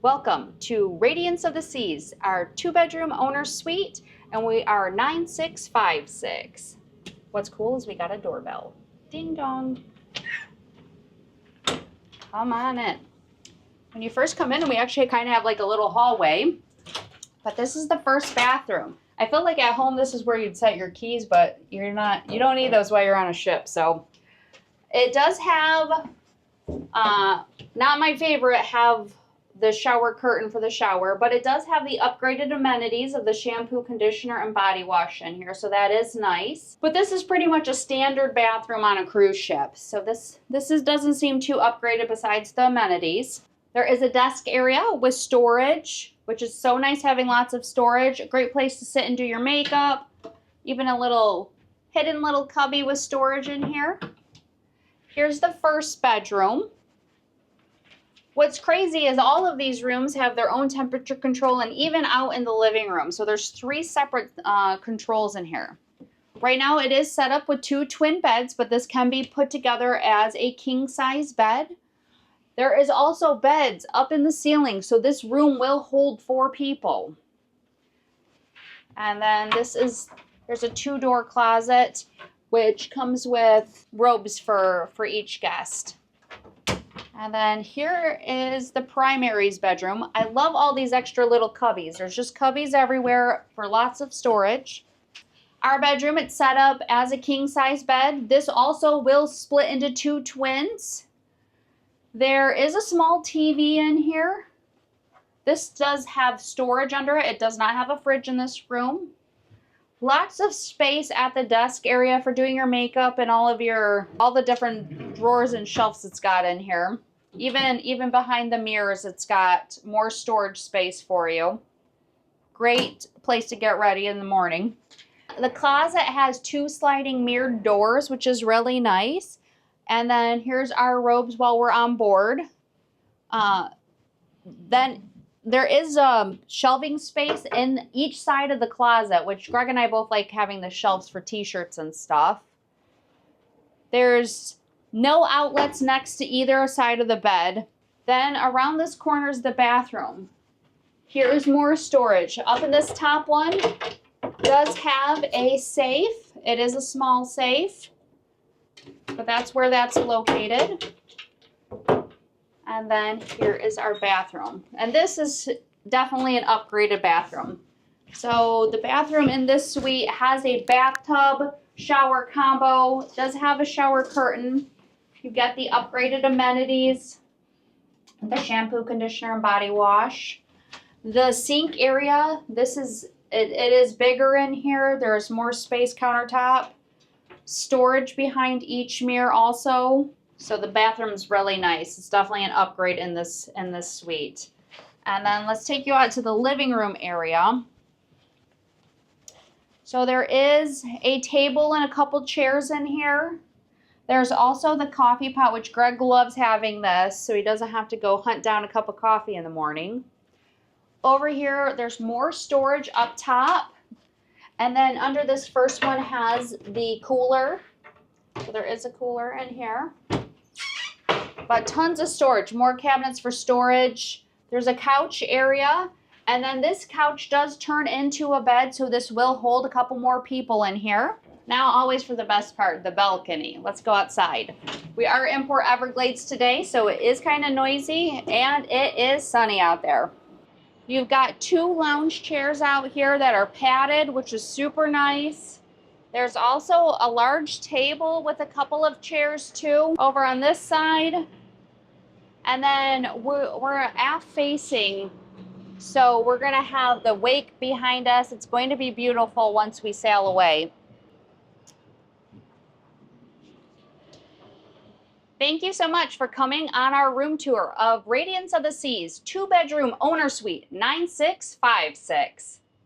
Welcome to Radiance of the Seas, our 2-bedroom owner suite, and we are 9656. What's cool is we got a doorbell. Ding dong. Come on in. When you first come in, we actually kind of have like a little hallway, but this is the first bathroom. I feel like at home this is where you'd set your keys, but you don't need those while you're on a ship. So it does have, not my favorite, have the shower curtain for the shower, but it does have the upgraded amenities of the shampoo, conditioner, and body wash in here, so that is nice. But this is pretty much a standard bathroom on a cruise ship, so this doesn't seem too upgraded besides the amenities. There is a desk area with storage, which is so nice having lots of storage. A great place to sit and do your makeup. Even a little hidden little cubby with storage in here. Here's the first bedroom. What's crazy is all of these rooms have their own temperature control, and even out in the living room. So there's 3 separate controls in here. Right now it is set up with 2 twin beds, but this can be put together as a king size bed. There is also beds up in the ceiling, so this room will hold 4 people. And then there's a 2-door closet, which comes with robes for each guest. And then here is the primary's bedroom. I love all these extra little cubbies. There's just cubbies everywhere for lots of storage. Our bedroom, it's set up as a king size bed. This also will split into 2 twins. There is a small TV in here. This does have storage under it. It does not have a fridge in this room. Lots of space at the desk area for doing your makeup and all the different drawers and shelves it's got in here. Even behind the mirrors, it's got more storage space for you. Great place to get ready in the morning. The closet has 2 sliding mirrored doors, which is really nice. And then here's our robes while we're on board. Then there is shelving space in each side of the closet, which Greg and I both like having the shelves for t-shirts and stuff. There's no outlets next to either side of the bed. Then around this corner is the bathroom. Here is more storage. Up in this top one does have a safe. It is a small safe, but that's where that's located. And then here is our bathroom. And this is definitely an upgraded bathroom. So the bathroom in this suite has a bathtub shower combo. It does have a shower curtain. You get the upgraded amenities, the shampoo, conditioner, and body wash. The sink area, it is bigger in here. There's more space countertop. Storage behind each mirror also. So the bathroom's really nice. It's definitely an upgrade in this suite. And then let's take you out to the living room area. So there is a table and a couple chairs in here. There's also the coffee pot, which Greg loves having this, so he doesn't have to go hunt down a cup of coffee in the morning. Over here, there's more storage up top. And then under this first one has the cooler. So there is a cooler in here. But tons of storage, more cabinets for storage. There's a couch area. And then this couch does turn into a bed, so this will hold a couple more people in here. Now, always for the best part, the balcony. Let's go outside. We are in Port Everglades today, so it is kind of noisy, and it is sunny out there. You've got 2 lounge chairs out here that are padded, which is super nice. There's also a large table with a couple of chairs too over on this side. And then we're aft facing, so we're gonna have the wake behind us. It's going to be beautiful once we sail away. Thank you so much for coming on our room tour of Radiance of the Seas 2-bedroom owner suite 9656.